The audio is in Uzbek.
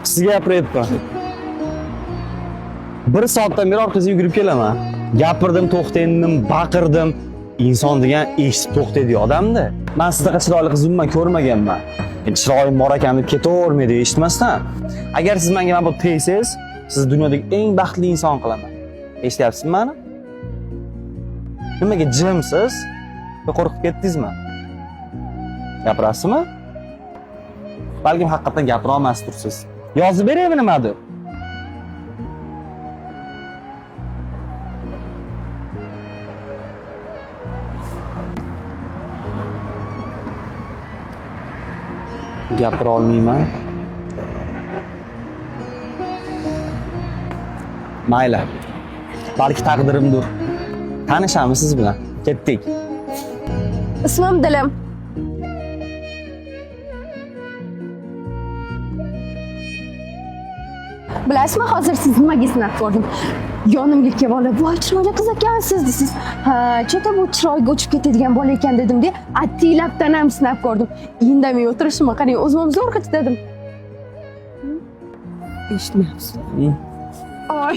Sizga gapiryapman. 1 soatdan beri orqasiga yugurib kelaman. Gapirdim, to'xtadim, baqirdim. Inson degan eshitib to'xtaydi odamda. Men sizga chiroyli qiz umuman ko'rmaganman. Chiroyim bor ekan deb ketavermaydi eshitmasdan. Agar siz menga mana bu tegsangiz, sizni dunyodagi eng baxtli inson qilaman. Eshityapsizmi meni? Nimaga jimsiz? Qo'rqib ketdingizmi? Gapirasizmi? Balkim haqiqatan gapira olmas tursiz. Yozib beraymi nimadir? Gapira olmayman. Mayli. Balki taqdirimdir. Tanishamiz siz bilan. Ketdik. Ismim Dilim. Bilasizmi, hozir siz nimaga sinab ko'rdim? Yonimga kelib olib, "Voy, chiroyli qiz ekansiz" desiz. Ha, chota bu chiroyga o'chib ketadigan bola ekan dedim-da, attilabdan ham sinab ko'rdim. Indamay o'tirishimni qarang, o'zim zo'rg'a chidadim. Eshitmayapsiz. Oy.